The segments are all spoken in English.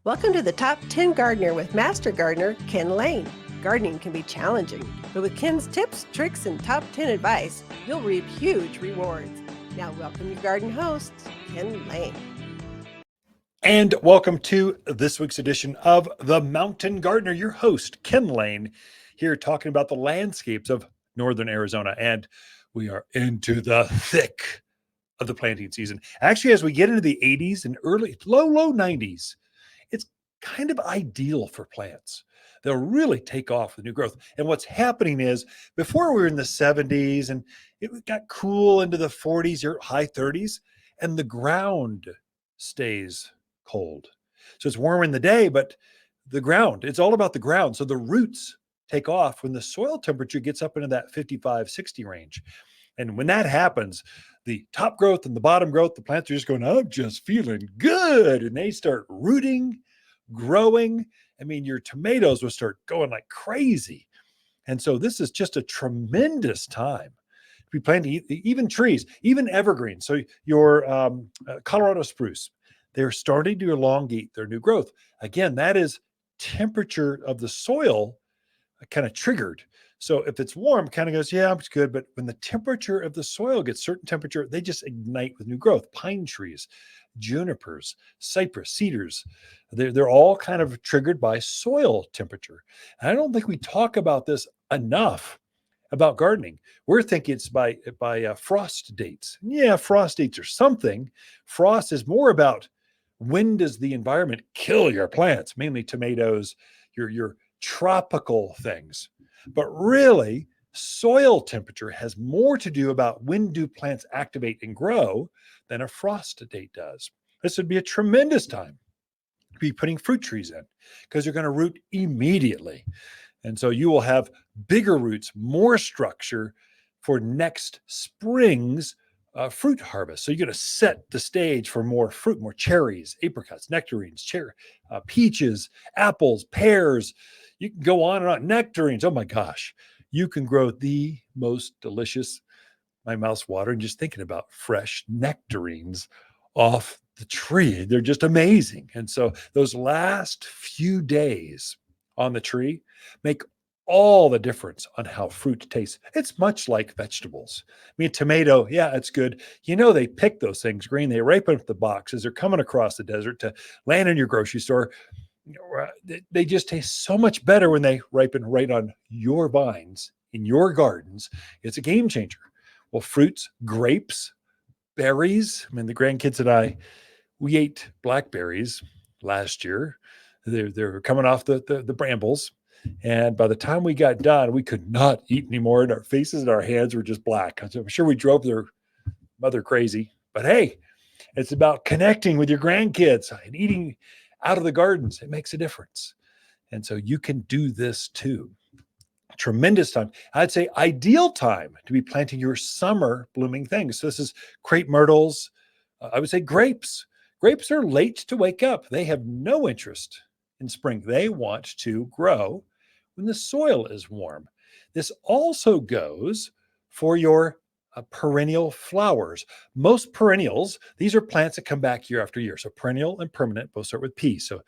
Welcome to the Top 10 Gardener with Master Gardener Ken Lain. Gardening can be challenging, but with Ken's tips, tricks, and top 10 advice, you'll reap huge rewards. Now, welcome your garden host, Ken Lain. And welcome to this week's edition of The Mountain Gardener, your host, Ken Lain, here talking about the landscapes of northern Arizona. And we are into the thick of the planting season. Actually, as we get into the 80s and low 90s, it's kind of ideal for plants. They'll really take off with new growth. And what's happening is before we were in the 70s and it got cool into the 40s or high 30s, and the ground stays cold. So it's warm in the day, but the ground, it's all about the ground. So the roots take off when the soil temperature gets up into that 55, 60 range. And when that happens, the top growth and the bottom growth, the plants are just going, I'm just feeling good. And they start rooting, growing. I mean, your tomatoes will start going like crazy. And so this is just a tremendous time to be planting even trees, even evergreens. So your Colorado spruce, they're starting to elongate their new growth. Again, that is temperature of the soil kind of triggered. So if it's warm, kind of goes, yeah, it's good. But when the temperature of the soil gets certain temperature, they just ignite with new growth. Pine trees, junipers, cypress, cedars, they're all kind of triggered by soil temperature. And I don't think we talk about this enough about gardening. We're thinking it's by frost dates. Yeah, frost dates are something. Frost is more about when does the environment kill your plants, mainly tomatoes, your tropical things. But really, soil temperature has more to do about when do plants activate and grow than a frost date does. This would be a tremendous time to be putting fruit trees in because you're going to root immediately. And so you will have bigger roots, more structure for next spring's fruit harvest. So you're going to set the stage for more fruit, more cherries, apricots, nectarines, peaches, apples, pears. You can go on and on. Nectarines. Oh my gosh. You can grow the most delicious, my mouth's watering just thinking about fresh nectarines off the tree. They're just amazing. And so those last few days on the tree make all the difference on how fruit tastes. It's much like vegetables. I mean, tomato, yeah, it's good. You know, they pick those things green. They ripen up the boxes. They're coming across the desert to land in your grocery store. They just taste so much better when they ripen right on your vines in your gardens. It's a game changer. Well, fruits, grapes, berries. I mean, the grandkids and I, we ate blackberries last year. They're coming off the brambles. And by the time we got done, we could not eat anymore. And our faces and our hands were just black. I'm sure we drove their mother crazy. But hey, it's about connecting with your grandkids and eating out of the gardens. It makes a difference. And so you can do this too. Tremendous time. I'd say ideal time to be planting your summer blooming things. So this is crepe myrtles. I would say grapes. Grapes are late to wake up. They have no interest in spring. They want to grow when the soil is warm. This also goes for your perennial flowers. Most perennials, these are plants that come back year after year. So perennial and permanent both start with P. So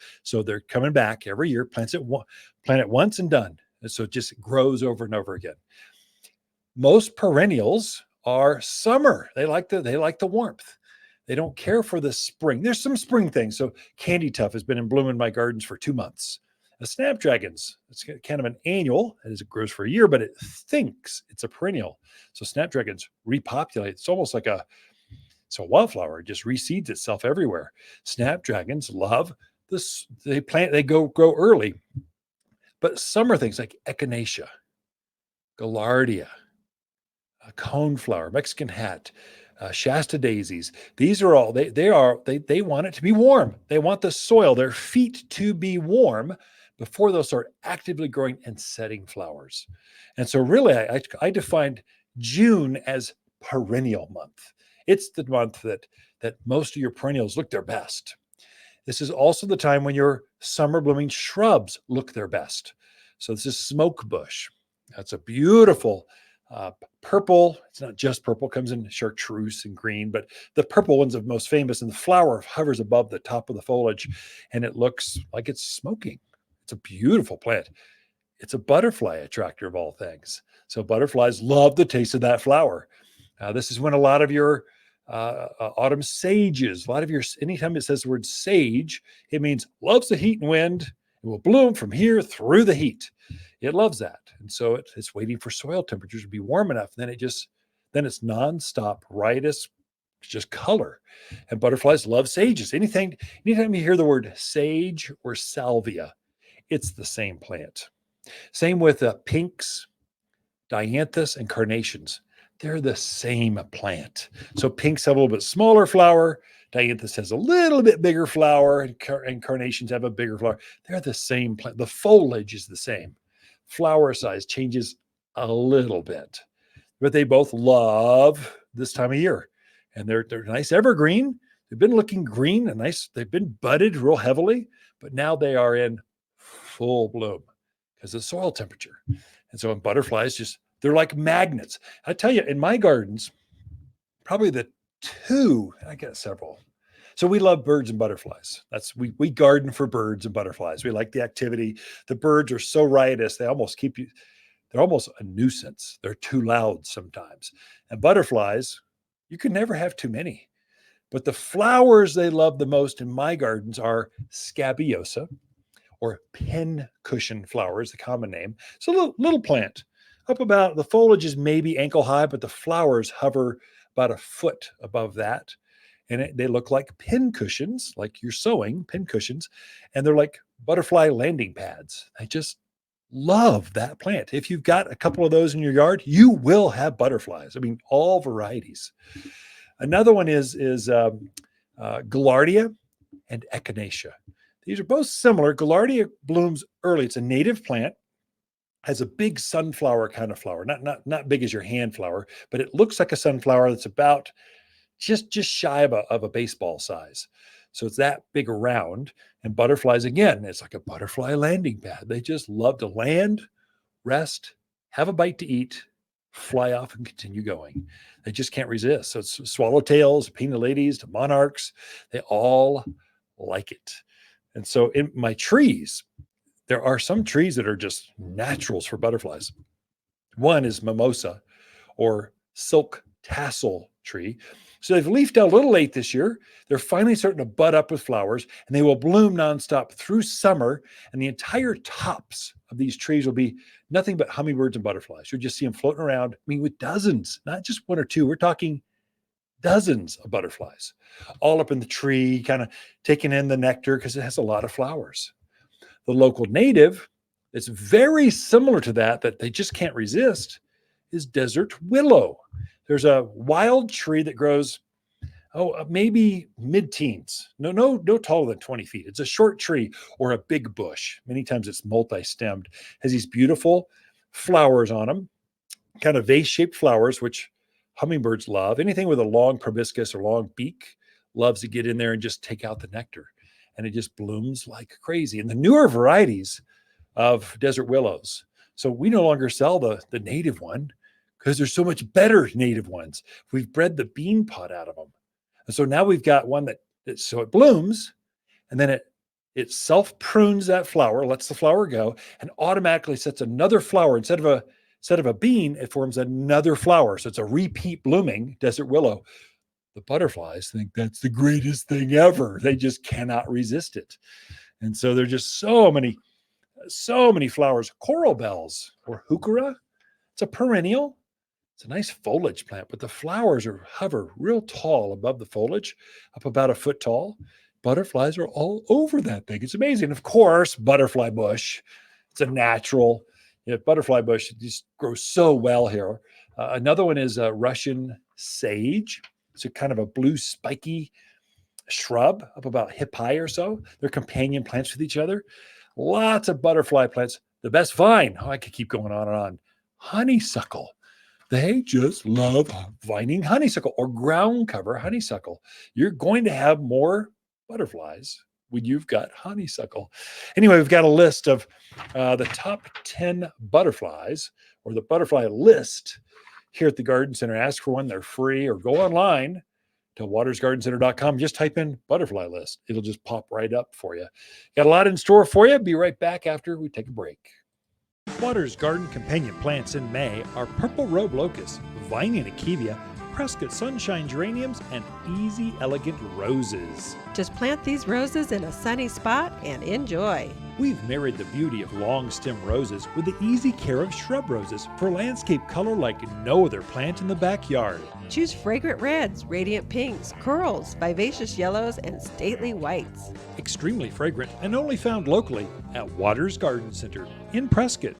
they're coming back every year. Plant it once and done. And so it just grows over and over again. Most perennials are summer. They like the warmth. They don't care for the spring. There's some spring things. So candy tuft has been in bloom in my gardens for 2 months. Snapdragons, it's kind of an annual, as it grows for a year, but it thinks it's a perennial. So snapdragons repopulate. It's almost like a wildflower. It just reseeds itself everywhere. Snapdragons love this. They grow early. But summer things like echinacea, gaillardia, coneflower, Mexican hat, Shasta daisies. These are all they want it to be warm. They want the soil, their feet to be warm before they'll start actively growing and setting flowers. And so really I defined June as perennial month. It's the month that most of your perennials look their best. This is also the time when your summer blooming shrubs look their best. So this is smoke bush. That's a beautiful Purple, it's not just purple, comes in chartreuse and green, but the purple one's the most famous, and the flower hovers above the top of the foliage, and it looks like it's smoking. It's a beautiful plant. It's a butterfly attractor of all things. So butterflies love the taste of that flower. This is when a lot of your autumn sages, anytime it says the word sage, it means loves the heat and wind. It will bloom from here through the heat. It loves that. And so it's waiting for soil temperatures to be warm enough. Then it's nonstop, riotous, just color. And butterflies love sages. Anytime you hear the word sage or salvia, it's the same plant. Same with pinks, dianthus, and carnations. They're the same plant. So pinks have a little bit smaller flower. Dianthus has a little bit bigger flower, and carnations have a bigger flower. They're the same plant. The foliage is the same. Flower size changes a little bit, but they both love this time of year. And they're nice evergreen. They've been looking green and nice. They've been budded real heavily, but now they are in full bloom because of soil temperature. And so butterflies they're like magnets. I tell you, in my gardens, probably I got several. So we love birds and butterflies. We garden for birds and butterflies. We like the activity. The birds are so riotous, they're almost a nuisance. They're too loud sometimes. And butterflies, you can never have too many. But the flowers they love the most in my gardens are scabiosa, or pincushion flower is the common name. It's a little plant. The foliage is maybe ankle high, but the flowers hover about a foot above that. And they look like pincushions, like you're sewing pincushions. And they're like butterfly landing pads. I just love that plant. If you've got a couple of those in your yard, you will have butterflies. I mean, all varieties. Another one is Gaillardia and Echinacea. These are both similar. Gaillardia blooms early. It's a native plant, has a big sunflower kind of flower, not big as your hand flower, but it looks like a sunflower that's about just shy of a baseball size. So it's that big around. And butterflies, again, it's like a butterfly landing pad. They just love to land, rest, have a bite to eat, fly off and continue going. They just can't resist. So it's swallowtails, peanut ladies, to monarchs. They all like it. And so in my trees, there are some trees that are just naturals for butterflies. One is Mimosa, or silk tassel tree. So they've leafed out a little late this year. They're finally starting to bud up with flowers, and they will bloom nonstop through summer. And the entire tops of these trees will be nothing but hummingbirds and butterflies. You'll just see them floating around. I mean, with dozens, not just one or two. We're talking dozens of butterflies, all up in the tree, kind of taking in the nectar because it has a lot of flowers. The local native that's very similar to that they just can't resist is desert willow. There's a wild tree that grows, maybe mid-teens. No taller than 20 feet. It's a short tree or a big bush. Many times it's multi-stemmed. Has these beautiful flowers on them, kind of vase-shaped flowers, which hummingbirds love. Anything with a long proboscis or long beak loves to get in there and just take out the nectar. And it just blooms like crazy. And the newer varieties of desert willows. So we no longer sell the native one because there's so much better native ones. We've bred the bean pod out of them. And so now we've got one so it blooms, and then it self-prunes that flower, lets the flower go, and automatically sets another flower. Instead of a bean, it forms another flower. So it's a repeat blooming desert willow. The butterflies think that's the greatest thing ever. They just cannot resist it. And so there's just so many flowers. Coral bells, or heuchera. It's a perennial. It's a nice foliage plant, but the flowers hover real tall above the foliage, up about a foot tall. Butterflies are all over that thing. It's amazing. And of course, butterfly bush. It's a natural. Butterfly bush just grows so well here. Another one is Russian sage. It's a kind of a blue spiky shrub up about hip high or so. They're companion plants with each other. Lots of butterfly plants. The best vine, I could keep going on and on. Honeysuckle. They just love vining honeysuckle or ground cover honeysuckle. You're going to have more butterflies when you've got honeysuckle. Anyway, we've got a list of the top 10 butterflies or the butterfly list here at the Garden Center. Ask for one. They're free, or go online to watersgardencenter.com. Just type in butterfly list. It'll just pop right up for you. Got a lot in store for you. Be right back after we take a break. Waters Garden companion plants in May are purple robe locust, Vining akevia, Prescott sunshine geraniums, and easy elegant roses. Just plant these roses in a sunny spot and enjoy. We've married the beauty of long stem roses with the easy care of shrub roses for landscape color like no other plant in the backyard. Choose fragrant reds, radiant pinks, corals, vivacious yellows, and stately whites. Extremely fragrant and only found locally at Waters Garden Center in Prescott.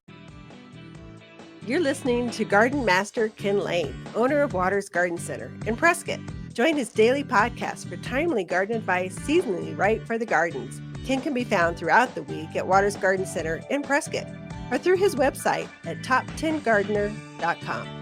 You're listening to Garden Master Ken Lain, owner of Waters Garden Center in Prescott. Join his daily podcast for timely garden advice seasonally right for the gardens. Ken can be found throughout the week at Waters Garden Center in Prescott or through his website at top10gardener.com.